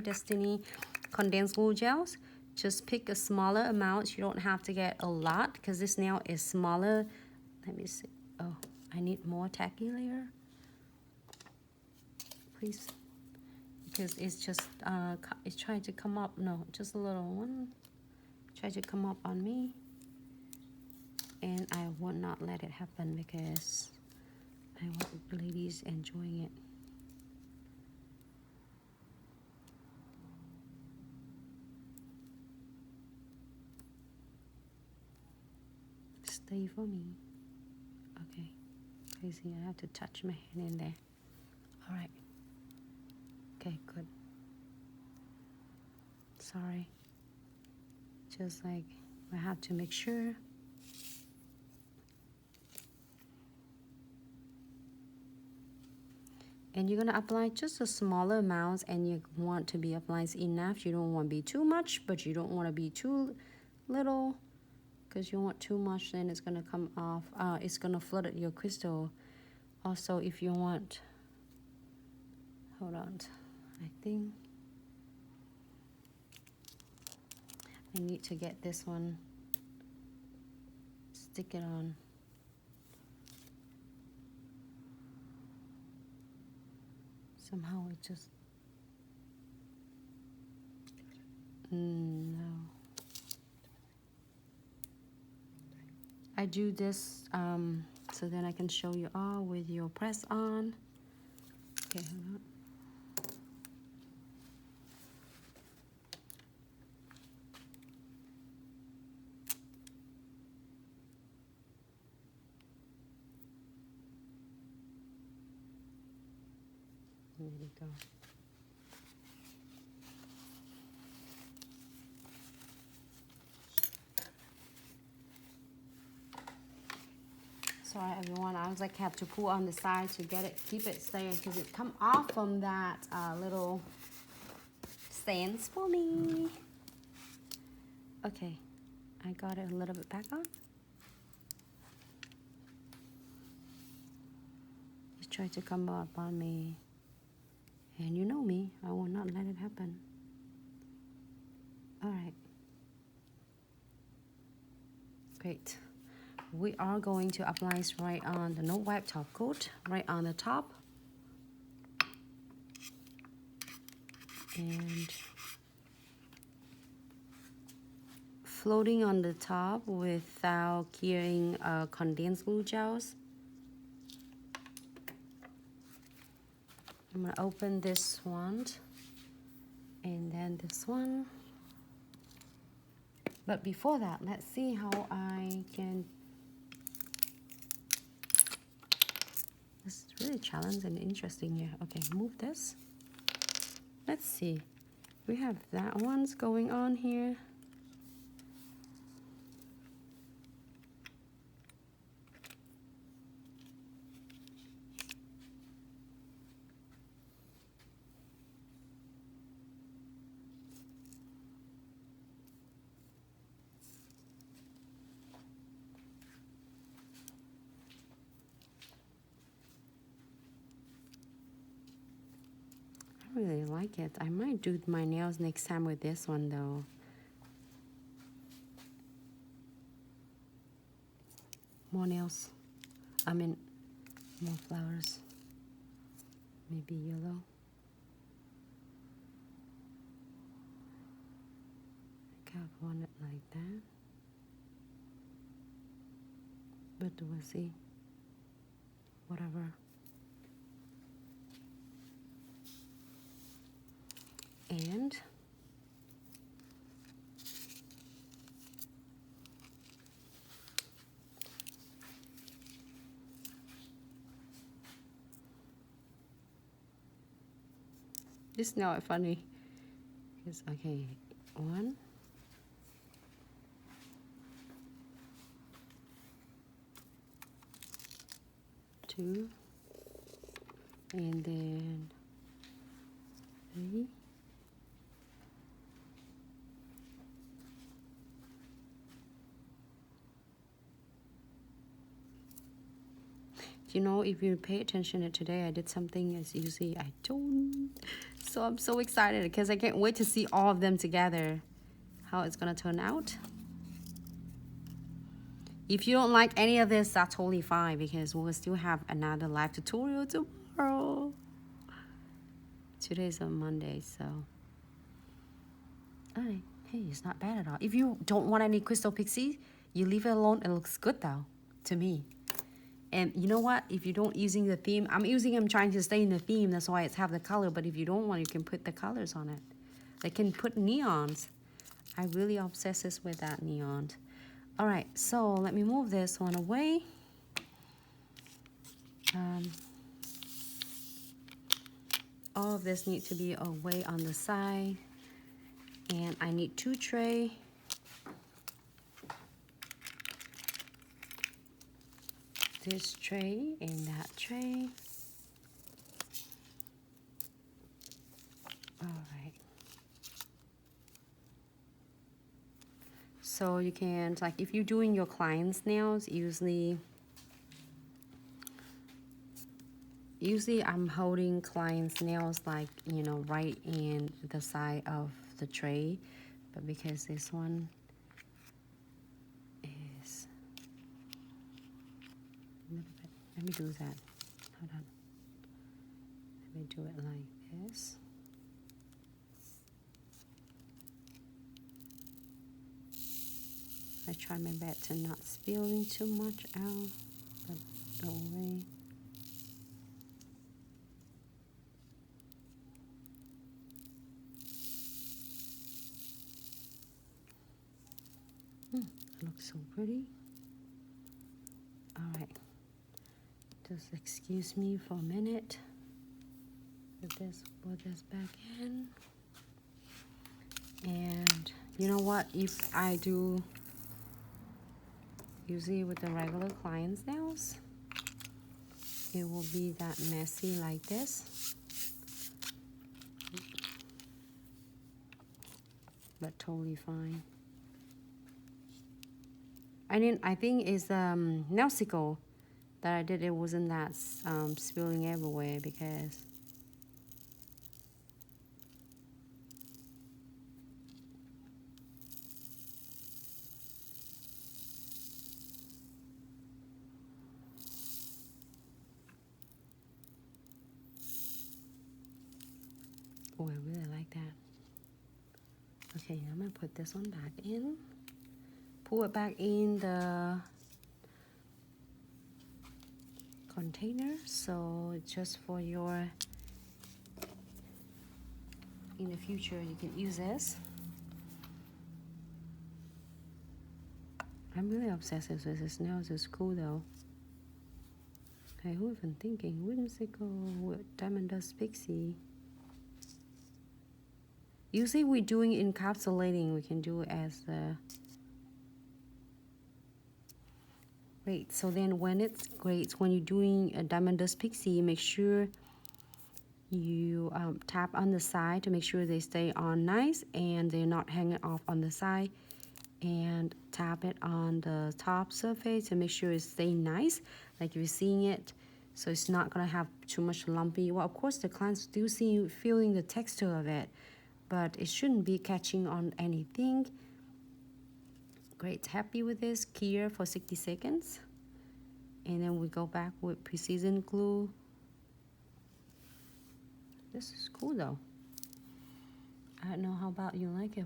Destiny condensed glue gels. Just pick a smaller amount. You don't have to get a lot because this nail is smaller. Let me see. Oh, I need more tacky layer. Please. Because it's just, it's trying to come up. No, just a little one. Try to come up on me. And I will not let it happen because I want ladies enjoying it. Stay for me. Okay. Crazy, I have to touch my hand in there. All right. Okay, good. Sorry. Just like I have to make sure. And you're gonna apply just a smaller amount, and you want to be applied enough. You don't want to be too much, but you don't want to be too little, because you want too much, then it's gonna come off. It's gonna flood your crystal. Also, if you want, hold on, I think I need to get this one, stick it on. Somehow it just, no. I do this so then I can show you all with your press on. Okay, hold on. There we go. Sorry everyone, I was like have to pull on the side to get it, keep it staying, because it come off from that little stands for me. Okay, I got it a little bit back on. Just try to come up on me. And you know me, I will not let it happen. All right. Great. We are going to apply this right on the no wipe top coat, right on the top. And floating on the top without carrying condensed glue gels. I'm gonna open this one and then this one. But before that, let's see how I can. This is really challenging and interesting here. Okay, move this. Let's see. We have that one's going on here. I really like it. I might do my nails next time with this one though. More nails. I mean, more flowers. Maybe yellow. I kind of want it like that. But we'll see. Whatever. And this now funny because okay, 1, 2, and then 3. You know, if you pay attention to today, I did something as usually I don't So I'm so excited because I can't wait to see all of them together, how it's gonna turn out. If you don't like any of this, that's totally fine because we'll still have another live tutorial tomorrow. Today's a Monday, so. Alright, hey, it's not bad at all. If you don't want any crystal pixie, you leave it alone. It looks good though, to me. And you know what? If you don't using the theme, I'm trying to stay in the theme. That's why it's have the color. But if you don't want, you can put the colors on it. They can put neons. I really obsesses with that neon. All right, so let me move this one away. All of this needs to be away on the side. And I need 2 trays. This tray and that tray. All right. So you can, like, if you're doing your client's nails, usually I'm holding client's nails, like, you know, right in the side of the tray, but because this one is a little bit, let me do that. Hold on. Let me do it like this. I try my best to not spilling too much out, but don't worry. It looks so pretty. All right, just excuse me for a minute. Put this back in. And you know what? If I do usually with the regular client's nails, it will be that messy like this. But totally fine. I think it's Whimsical that I did. It wasn't that spilling everywhere because oh, I really like that. Okay, I'm gonna put this one back in. Pull it back in the container, so it's just for your, in the future you can use this. I'm really obsessed with this nails. It's cool though. Hey, who even thinking Whimsical with Diamond Dust Pixie? Usually we're doing encapsulating. We can do it as the great. So then when it's great, when you're doing a Diamond Dust Pixie, make sure you tap on the side to make sure they stay on nice and they're not hanging off on the side, and tap it on the top surface to make sure it stays nice, like you're seeing it, so it's not gonna have too much lumpy. Well, of course the clients do see feeling the texture of it, but it shouldn't be catching on anything. Great, happy with this. Cure for 60 seconds. And then we go back with precision glue. This is cool though. I don't know how about you like it.